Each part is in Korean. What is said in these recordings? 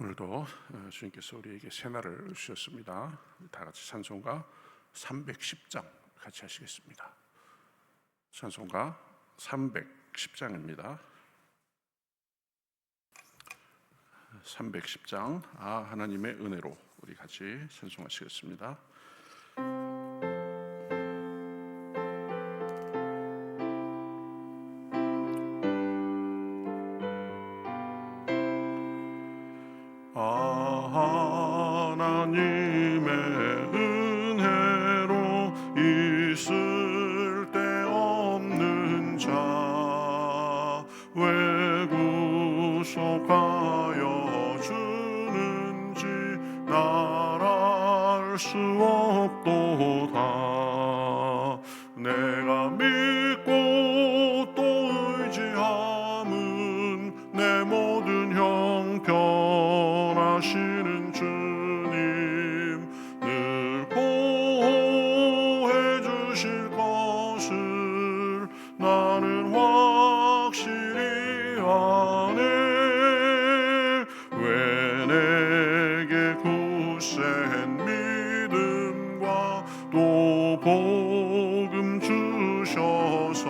오늘도 주님께서 우리에게 새날을 주셨습니다. 다 같이 찬송가 310장 같이 하시겠습니다. 찬송가 310장입니다. 310장 하나님의 은혜로 우리 같이 찬송하시겠습니다. 하나님의 은혜로 있을 데 없는 자 왜 구속하여 주는지 날 알 수 없도다. 내가 믿고 또 의지함은 내 모든 형편 하시는 주님 늘 보호해 주실 것을 나는 확실히 아네. 왜 내게 굳센 믿음과 또 복음 주셔서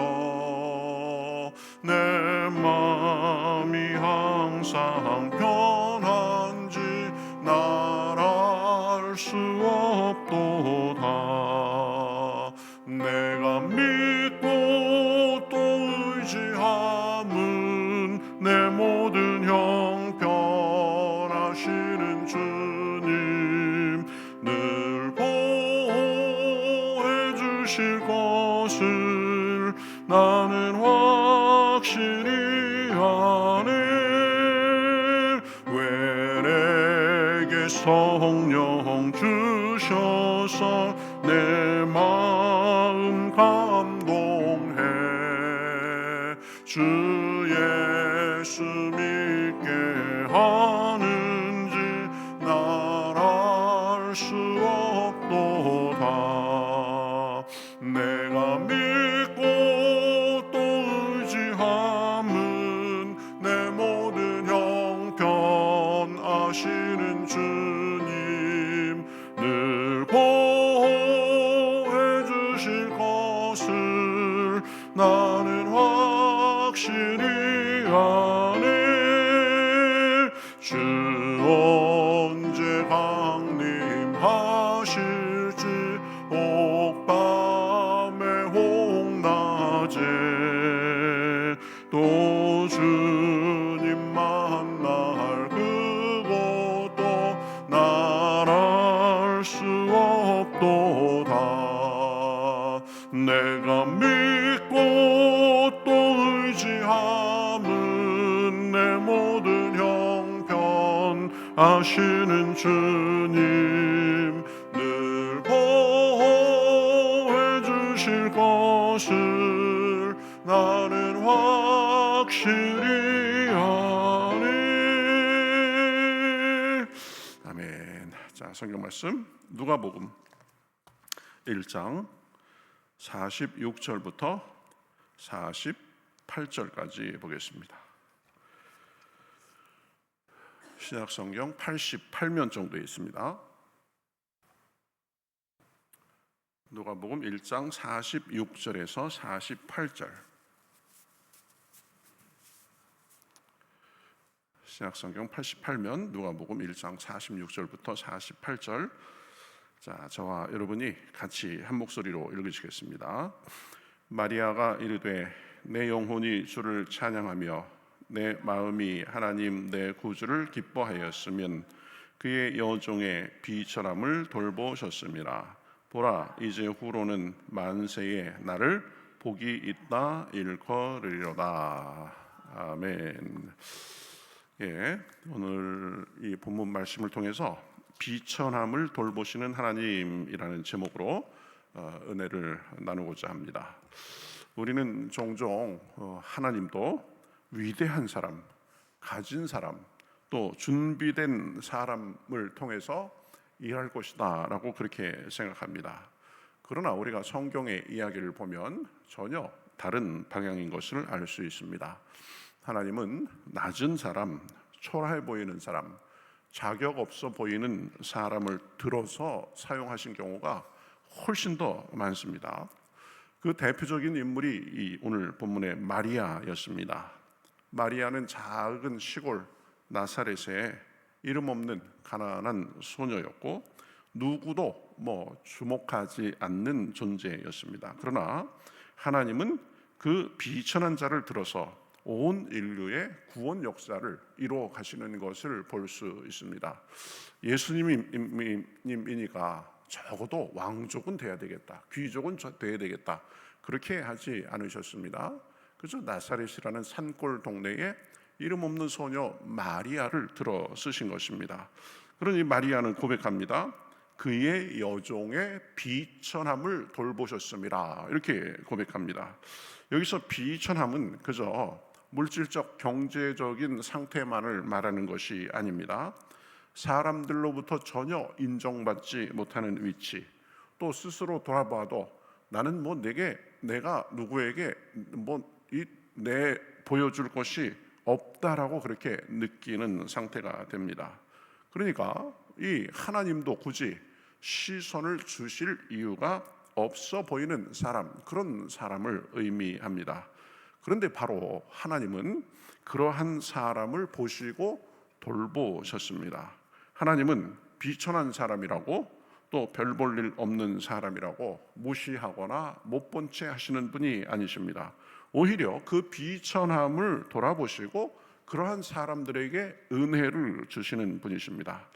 내 마음이 항상 편한지 날 알 수 없도다. 내가 믿고 또 의지함은 내 모든 형편 하시는 주님 늘 보호해 주실 것을 나는 확실히 아네. 왜 내게 성령 주셔서 내 마음 감동해. 주 예수 믿게 하는지 날 알 수 없도다. 내가 믿고 또 의지함은 내 모든 형편 아시는 주님 늘 보호해 주실 것을 나는 확실히 아네. 주 언제 강림하실지 옥밤에 홍낮에 또 주님 만날 그것도 날 알 수 없도다. 내가 믿고 또 의지함은 내 모든 형편 아시는 주님 늘 보호해 주실 것을 나는 확실히 아네. 아멘. 자, 성경 말씀 누가복음 1장 46절부터 48절까지 보겠습니다. 신약성경 88면 정도에 있습니다. 누가복음 1장 46절에서 48절. 신약성경 88면 누가복음 1장 46절부터 48절. 자, 저와 여러분이 같이 한 목소리로 읽으시겠습니다. 마리아가 이르되 내 영혼이 주를 찬양하며 내 마음이 하나님 내 구주를 기뻐하였으면 그의 여종의 비천함을 돌보셨음이라. 보라, 이제 후로는 만세에 나를 복이 있다 일컬으리로다. 아멘. 예, 오늘 이 본문 말씀을 통해서 비천함을 돌보시는 하나님이라는 제목으로 은혜를 나누고자 합니다. 우리는 종종 하나님도 위대한 사람, 가진 사람, 또 준비된 사람을 통해서 일할 것이다 라고 그렇게 생각합니다. 그러나 우리가 성경의 이야기를 보면 전혀 다른 방향인 것을 알 수 있습니다. 하나님은 낮은 사람, 초라해 보이는 사람, 자격 없어 보이는 사람을 들어서 사용하신 경우가 훨씬 더 많습니다. 그 대표적인 인물이 이 오늘 본문의 마리아였습니다. 마리아는 작은 시골 나사렛의 이름 없는 가난한 소녀였고 누구도 주목하지 않는 존재였습니다. 그러나 하나님은 그 비천한 자를 들어서 온 인류의 구원 역사를 이루어 가시는 것을 볼 수 있습니다. 예수님이니까 적어도 왕족은 돼야 되겠다, 귀족은 돼야 되겠다, 그렇게 하지 않으셨습니다. 그저 나사렛이라는 산골 동네에 이름 없는 소녀 마리아를 들어 쓰신 것입니다. 그러니 마리아는 고백합니다. 그의 여종의 비천함을 돌보셨습니다. 이렇게 고백합니다. 여기서 비천함은 그저 물질적 경제적인 상태만을 말하는 것이 아닙니다. 사람들로부터 전혀 인정받지 못하는 위치, 또 스스로 돌아봐도 나는 내가 누구에게 내 보여줄 것이 없다라고 그렇게 느끼는 상태가 됩니다. 그러니까 이 하나님도 굳이 시선을 주실 이유가 없어 보이는 사람, 그런 사람을 의미합니다. 그런데 바로 하나님은 그러한 사람을 보시고 돌보셨습니다. 하나님은 비천한 사람이라고 또 별 볼 일 없는 사람이라고 무시하거나 못 본 채 하시는 분이 아니십니다. 오히려 그 비천함을 돌아보시고 그러한 사람들에게 은혜를 주시는 분이십니다.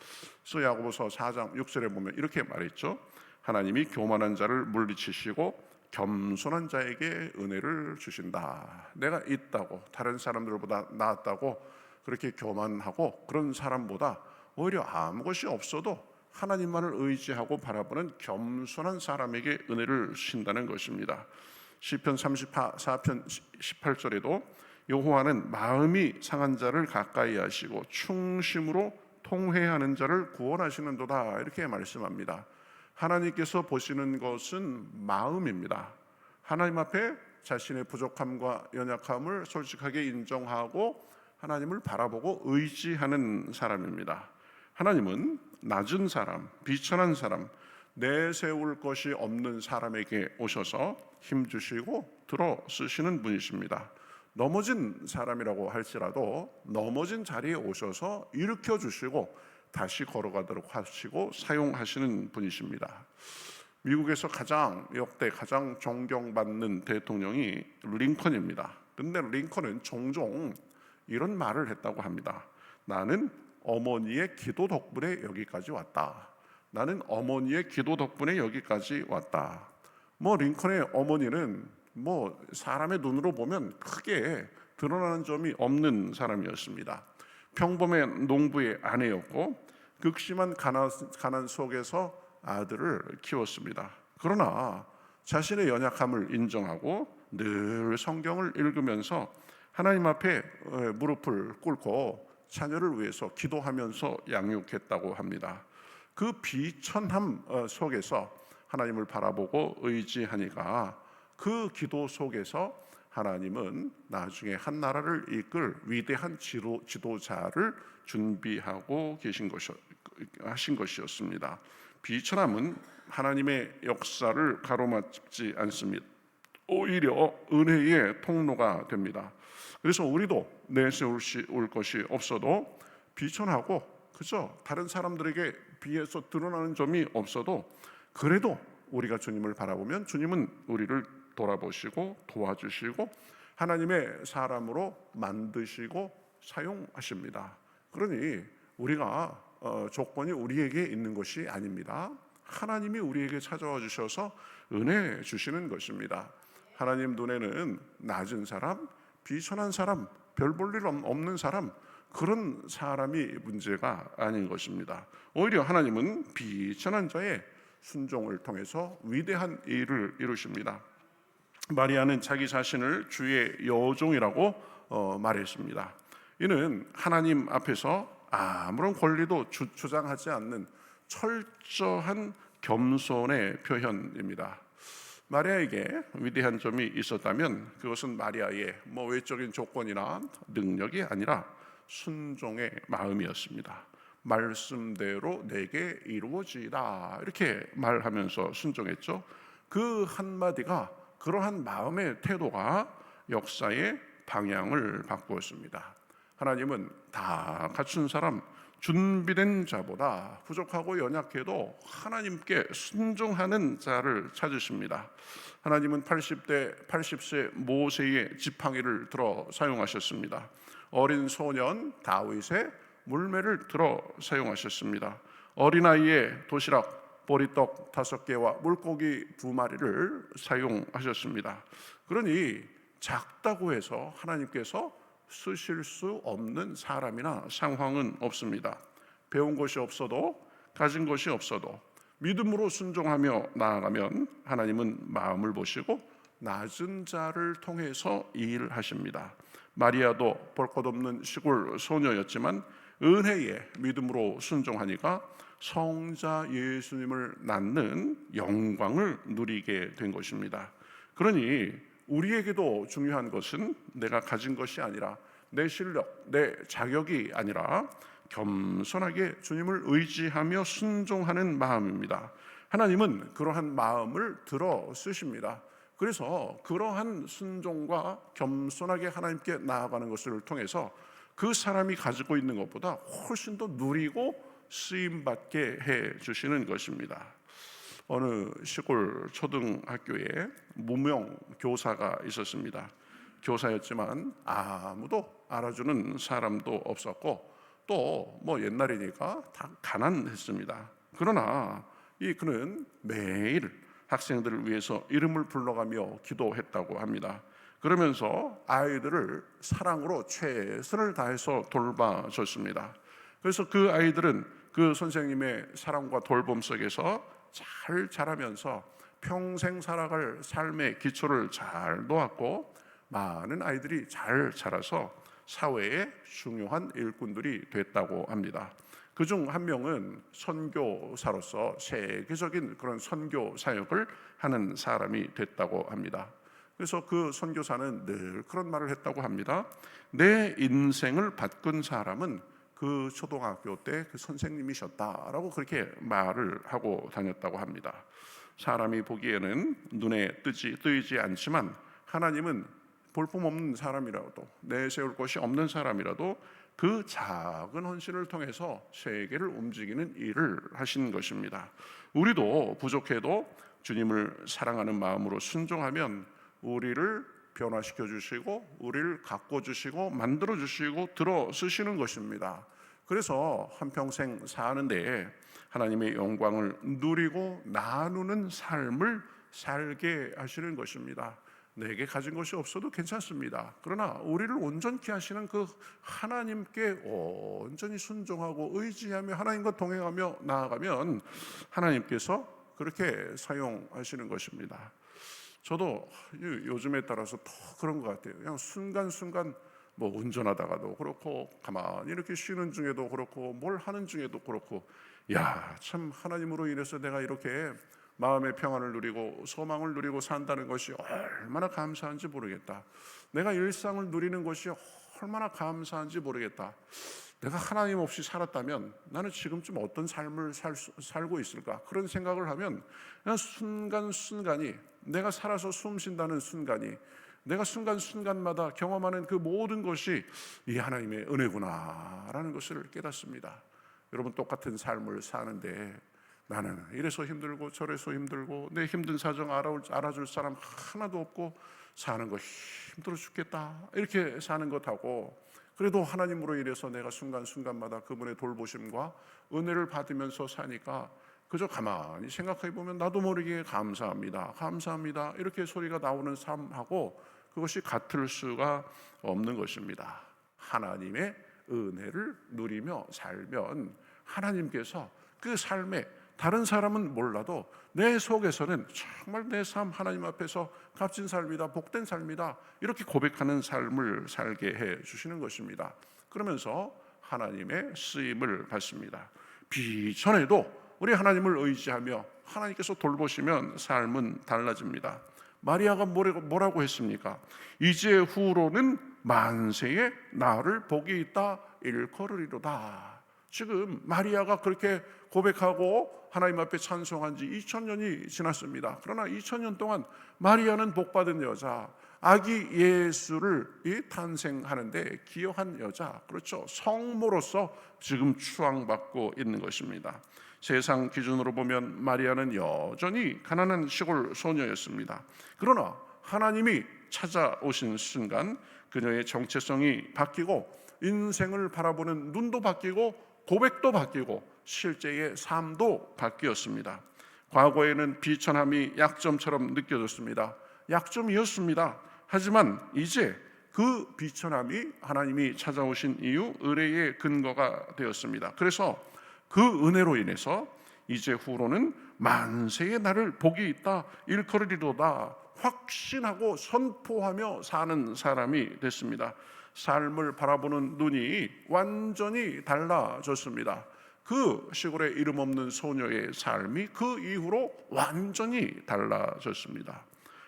그래서 야고보서 4장 6절에 보면 이렇게 말했죠. 하나님이 교만한 자를 물리치시고 겸손한 자에게 은혜를 주신다. 내가 있다고 다른 사람들보다 낫다고 그렇게 교만하고 그런 사람보다 오히려 아무것이 없어도 하나님만을 의지하고 바라보는 겸손한 사람에게 은혜를 주신다는 것입니다. 시편 34편 18절에도 여호와는 마음이 상한 자를 가까이 하시고 충심으로 통회하는 자를 구원하시는도다, 이렇게 말씀합니다. 하나님께서 보시는 것은 마음입니다. 하나님 앞에 자신의 부족함과 연약함을 솔직하게 인정하고 하나님을 바라보고 의지하는 사람입니다. 하나님은 낮은 사람, 비천한 사람, 내세울 것이 없는 사람에게 오셔서 힘주시고 들어 쓰시는 분이십니다. 넘어진 사람이라고 할지라도 넘어진 자리에 오셔서 일으켜 주시고 다시 걸어가도록 하시고 사용하시는 분이십니다. 미국에서 역대 가장 존경받는 대통령이 링컨입니다. 근데 링컨은 종종 이런 말을 했다고 합니다. 나는 어머니의 기도 덕분에 여기까지 왔다. 나는 어머니의 기도 덕분에 여기까지 왔다. 링컨의 어머니는 사람의 눈으로 보면 크게 드러나는 점이 없는 사람이었습니다. 평범한 농부의 아내였고 극심한 가난 속에서 아들을 키웠습니다. 그러나 자신의 연약함을 인정하고 늘 성경을 읽으면서 하나님 앞에 무릎을 꿇고 자녀를 위해서 기도하면서 양육했다고 합니다. 그 비천함 속에서 하나님을 바라보고 의지하니까 그 기도 속에서 하나님은 나중에 한 나라를 이끌 위대한 지도자를 준비하고 하신 것이었습니다. 비천함은 하나님의 역사를 가로막지 않습니다. 오히려 은혜의 통로가 됩니다. 그래서 우리도 내세울 것이 없어도 비천하고 그저 다른 사람들에게 비해서 드러나는 점이 없어도 그래도 우리가 주님을 바라보면 주님은 우리를 돌아보시고 도와주시고 하나님의 사람으로 만드시고 사용하십니다. 그러니 우리가 조건이 우리에게 있는 것이 아닙니다. 하나님이 우리에게 찾아와 주셔서 은혜 주시는 것입니다. 하나님 눈에는 낮은 사람, 비천한 사람, 별 볼 일 없는 사람, 그런 사람이 문제가 아닌 것입니다. 오히려 하나님은 비천한 자의 순종을 통해서 위대한 일을 이루십니다. 마리아는 자기 자신을 주의 여종이라고 말했습니다. 이는 하나님 앞에서 아무런 권리도 주장하지 않는 철저한 겸손의 표현입니다. 마리아에게 위대한 점이 있었다면 그것은 마리아의 외적인 조건이나 능력이 아니라 순종의 마음이었습니다. 말씀대로 내게 이루어지이다 이렇게 말하면서 순종했죠. 그 한마디가, 그러한 마음의 태도가 역사의 방향을 바꾸었습니다. 하나님은 다 갖춘 사람, 준비된 자보다 부족하고 연약해도 하나님께 순종하는 자를 찾으십니다. 하나님은 80세 모세의 지팡이를 들어 사용하셨습니다. 어린 소년 다윗의 물매를 들어 사용하셨습니다. 어린아이의 도시락 보리떡 5개와 물고기 2마리를 사용하셨습니다. 그러니 작다고 해서 하나님께서 쓰실 수 없는 사람이나 상황은 없습니다. 배운 것이 없어도, 가진 것이 없어도 믿음으로 순종하며 나아가면 하나님은 마음을 보시고 낮은 자를 통해서 일하십니다. 마리아도 볼 것 없는 시골 소녀였지만 은혜에 믿음으로 순종하니까 성자 예수님을 낳는 영광을 누리게 된 것입니다. 그러니 우리에게도 중요한 것은 내가 가진 것이 아니라, 내 실력, 내 자격이 아니라 겸손하게 주님을 의지하며 순종하는 마음입니다. 하나님은 그러한 마음을 들어 쓰십니다. 그래서 그러한 순종과 겸손하게 하나님께 나아가는 것을 통해서 그 사람이 가지고 있는 것보다 훨씬 더 누리고 쓰임받게 해 주시는 것입니다. 어느 시골 초등학교에 무명 교사가 있었습니다. 교사였지만 아무도 알아주는 사람도 없었고, 또 옛날이니까 다 가난했습니다. 그러나 그는 매일 학생들을 위해서 이름을 불러가며 기도했다고 합니다. 그러면서 아이들을 사랑으로 최선을 다해서 돌봐줬습니다. 그래서 그 아이들은 그 선생님의 사랑과 돌봄 속에서 잘 자라면서 평생 살아갈 삶의 기초를 잘 놓았고, 많은 아이들이 잘 자라서 사회의 중요한 일꾼들이 됐다고 합니다. 그중 한 명은 선교사로서 세계적인 그런 선교 사역을 하는 사람이 됐다고 합니다. 그래서 그 선교사는 늘 그런 말을 했다고 합니다. 내 인생을 바꾼 사람은 그 초등학교 때 그 선생님이셨다라고 그렇게 말을 하고 다녔다고 합니다. 사람이 보기에는 눈에 뜨이지 않지만 하나님은 볼품없는 사람이라도, 내세울 것이 없는 사람이라도 그 작은 헌신을 통해서 세계를 움직이는 일을 하신 것입니다. 우리도 부족해도 주님을 사랑하는 마음으로 순종하면 우리를 변화시켜 주시고, 우리를 가꿔 주시고, 만들어 주시고, 들어 쓰시는 것입니다. 그래서 한평생 사는데 하나님의 영광을 누리고 나누는 삶을 살게 하시는 것입니다. 내게 가진 것이 없어도 괜찮습니다. 그러나 우리를 온전케 하시는 그 하나님께 온전히 순종하고 의지하며 하나님과 동행하며 나아가면 하나님께서 그렇게 사용하시는 것입니다. 저도 요즘에 따라서 더 그런 것 같아요. 그냥 순간순간 운전하다가도 그렇고, 가만히 이렇게 쉬는 중에도 그렇고, 뭘 하는 중에도 그렇고, 참 하나님으로 인해서 내가 이렇게 마음의 평안을 누리고 소망을 누리고 산다는 것이 얼마나 감사한지 모르겠다. 내가 일상을 누리는 것이 얼마나 감사한지 모르겠다. 내가 하나님 없이 살았다면 나는 지금쯤 어떤 삶을 살고 있을까? 그런 생각을 하면 그냥 순간순간이, 내가 살아서 숨 쉰다는 순간이, 내가 순간순간마다 경험하는 그 모든 것이 이 하나님의 은혜구나라는 것을 깨닫습니다. 여러분, 똑같은 삶을 사는데 나는 이래서 힘들고 저래서 힘들고 내 힘든 사정 알아줄 사람 하나도 없고 사는 거 힘들어 죽겠다 이렇게 사는 것하고, 그래도 하나님으로 인해서 내가 순간순간마다 그분의 돌보심과 은혜를 받으면서 사니까 그저 가만히 생각해 보면 나도 모르게 감사합니다, 감사합니다 이렇게 소리가 나오는 삶하고 그것이 같을 수가 없는 것입니다. 하나님의 은혜를 누리며 살면 하나님께서 그 삶에, 다른 사람은 몰라도 내 속에서는 정말 내 삶 하나님 앞에서 값진 삶이다, 복된 삶이다 이렇게 고백하는 삶을 살게 해 주시는 것입니다. 그러면서 하나님의 쓰임을 받습니다. 비전에도 우리 하나님을 의지하며 하나님께서 돌보시면 삶은 달라집니다. 마리아가 뭐라고 했습니까? 이제 후로는 만세에 나를 복이 있다 일컬으리로다. 지금 마리아가 그렇게 고백하고 하나님 앞에 찬송한 지 2000년이 지났습니다. 그러나 2000년 동안 마리아는 복받은 여자, 아기 예수를 탄생하는데 기여한 여자, 그렇죠, 성모로서 지금 추앙받고 있는 것입니다. 세상 기준으로 보면 마리아는 여전히 가난한 시골 소녀였습니다. 그러나 하나님이 찾아오신 순간 그녀의 정체성이 바뀌고 인생을 바라보는 눈도 바뀌고 고백도 바뀌고 실제의 삶도 바뀌었습니다. 과거에는 비천함이 약점처럼 느껴졌습니다. 약점이었습니다. 하지만 이제 그 비천함이 하나님이 찾아오신 이후 의뢰의 근거가 되었습니다. 그래서 그 은혜로 인해서 이제 후로는 만세의 나를 복이 있다 일컬으리로다 확신하고 선포하며 사는 사람이 됐습니다. 삶을 바라보는 눈이 완전히 달라졌습니다. 그 시골에 이름 없는 소녀의 삶이 그 이후로 완전히 달라졌습니다.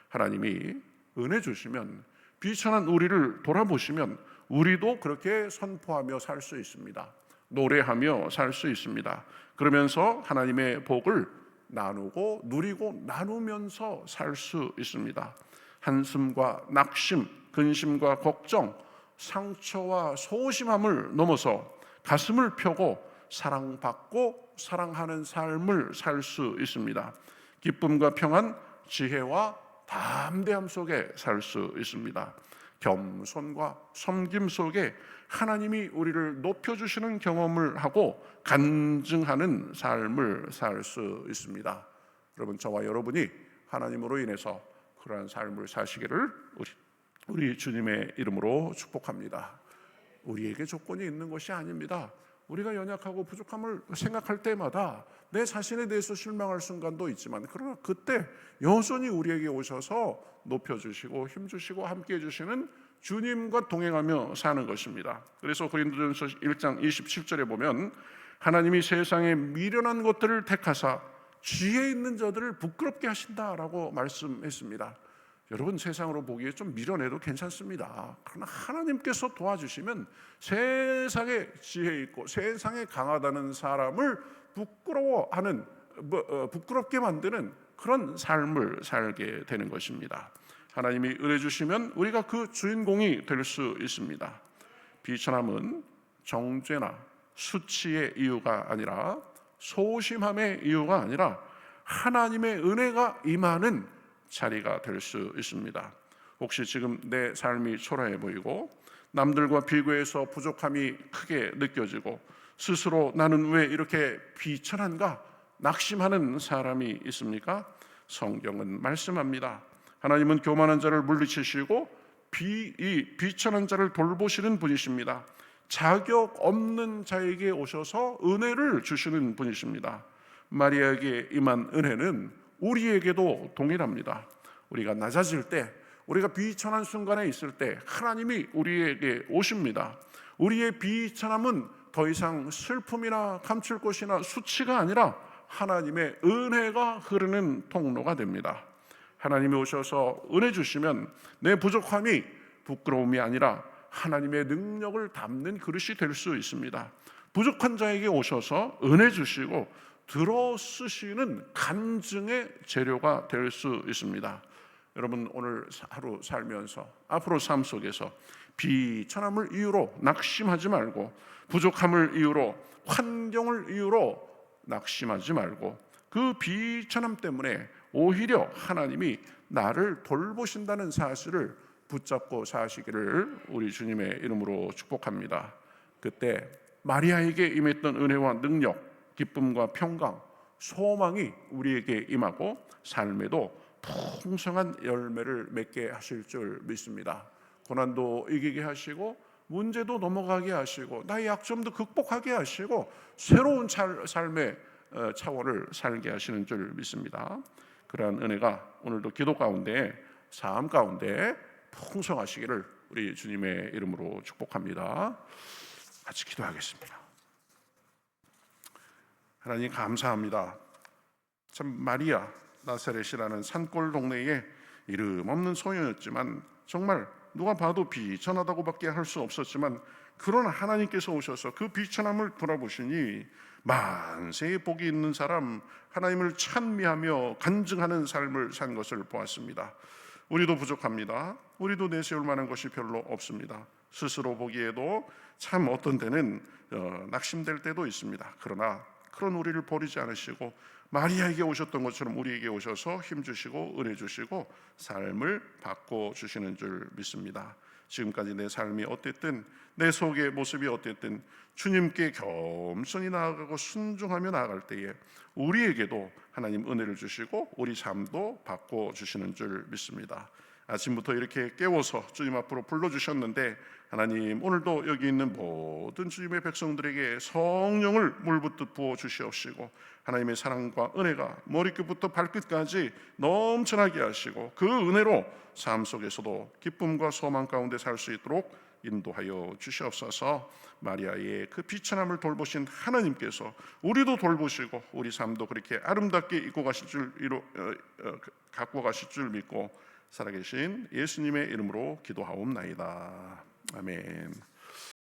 하나님이 은혜 주시면, 비천한 우리를 돌아보시면 우리도 그렇게 선포하며 살 수 있습니다. 노래하며 살 수 있습니다. 그러면서 하나님의 복을 나누고 누리고 나누면서 살 수 있습니다. 한숨과 낙심, 근심과 걱정, 상처와 소심함을 넘어서 가슴을 펴고 사랑받고 사랑하는 삶을 살 수 있습니다. 기쁨과 평안, 지혜와 담대함 속에 살 수 있습니다. 겸손과 섬김 속에 하나님이 우리를 높여주시는 경험을 하고 간증하는 삶을 살 수 있습니다. 여러분, 저와 여러분이 하나님으로 인해서 그러한 삶을 사시기를 우리 주님의 이름으로 축복합니다. 우리에게 조건이 있는 것이 아닙니다. 우리가 연약하고 부족함을 생각할 때마다 내 자신에 대해서 실망할 순간도 있지만, 그러나 그때 여전히 우리에게 오셔서 높여주시고 힘주시고 함께해 주시는 주님과 동행하며 사는 것입니다. 그래서 고린도전서 1장 27절에 보면 하나님이 세상에 미련한 것들을 택하사 지혜 있는 자들을 부끄럽게 하신다라고 말씀했습니다. 여러분, 세상으로 보기에 좀 미련해도 괜찮습니다. 그러나 하나님께서 도와주시면 세상에 지혜 있고 세상에 강하다는 사람을 부끄러워하는, 부끄럽게 만드는 그런 삶을 살게 되는 것입니다. 하나님이 은혜 주시면 우리가 그 주인공이 될 수 있습니다. 비천함은 정죄나 수치의 이유가 아니라, 소심함의 이유가 아니라 하나님의 은혜가 임하는 자리가 될 수 있습니다. 혹시 지금 내 삶이 초라해 보이고 남들과 비교해서 부족함이 크게 느껴지고 스스로 나는 왜 이렇게 비천한가 낙심하는 사람이 있습니까? 성경은 말씀합니다. 하나님은 교만한 자를 물리치시고 비천한 자를 돌보시는 분이십니다. 자격 없는 자에게 오셔서 은혜를 주시는 분이십니다. 마리아에게 임한 은혜는 우리에게도 동일합니다. 우리가 낮아질 때, 우리가 비천한 순간에 있을 때 하나님이 우리에게 오십니다. 우리의 비천함은 더 이상 슬픔이나 감출 곳이나 수치가 아니라 하나님의 은혜가 흐르는 통로가 됩니다. 하나님이 오셔서 은혜 주시면 내 부족함이 부끄러움이 아니라 하나님의 능력을 담는 그릇이 될 수 있습니다. 부족한 자에게 오셔서 은혜 주시고 들어 쓰시는 간증의 재료가 될 수 있습니다. 여러분, 오늘 하루 살면서 앞으로 삶 속에서 비천함을 이유로 낙심하지 말고, 부족함을 이유로, 환경을 이유로 낙심하지 말고, 그 비천함 때문에 오히려 하나님이 나를 돌보신다는 사실을 붙잡고 사시기를 우리 주님의 이름으로 축복합니다. 그때 마리아에게 임했던 은혜와 능력, 기쁨과 평강, 소망이 우리에게 임하고 삶에도 풍성한 열매를 맺게 하실 줄 믿습니다. 고난도 이기게 하시고 문제도 넘어가게 하시고 나의 약점도 극복하게 하시고 새로운 삶의 차원을 살게 하시는 줄 믿습니다. 그러한 은혜가 오늘도 기도 가운데, 삶 가운데 풍성하시기를 우리 주님의 이름으로 축복합니다. 같이 기도하겠습니다. 하나님, 감사합니다. 참, 마리아 나사렛이라는 산골 동네에 이름 없는 소녀였지만, 정말 누가 봐도 비천하다고밖에 할 수 없었지만 그러나 하나님께서 오셔서 그 비천함을 돌아보시니 만세의 복이 있는 사람, 하나님을 찬미하며 간증하는 삶을 산 것을 보았습니다. 우리도 부족합니다. 우리도 내세울 만한 것이 별로 없습니다. 스스로 보기에도 참 어떤 때는 낙심될 때도 있습니다. 그러나 그런 우리를 버리지 않으시고 마리아에게 오셨던 것처럼 우리에게 오셔서 힘주시고 은혜 주시고 삶을 바꿔주시는 줄 믿습니다. 지금까지 내 삶이 어땠든, 내 속의 모습이 어땠든 주님께 겸손히 나아가고 순종하며 나아갈 때에 우리에게도 하나님 은혜를 주시고 우리 삶도 바꿔주시는 줄 믿습니다. 아침부터 이렇게 깨워서 주님 앞으로 불러주셨는데 하나님, 오늘도 여기 있는 모든 주님의 백성들에게 성령을 물붓듯 부어주시옵시고 하나님의 사랑과 은혜가 머리끝부터 발끝까지 넘쳐나게 하시고 그 은혜로 삶 속에서도 기쁨과 소망 가운데 살 수 있도록 인도하여 주시옵소서. 마리아의 그 비천함을 돌보신 하나님께서 우리도 돌보시고 우리 삶도 그렇게 아름답게 입고 가실 줄 갖고 가실 줄 믿고 살아계신 예수님의 이름으로 기도하옵나이다. 아멘.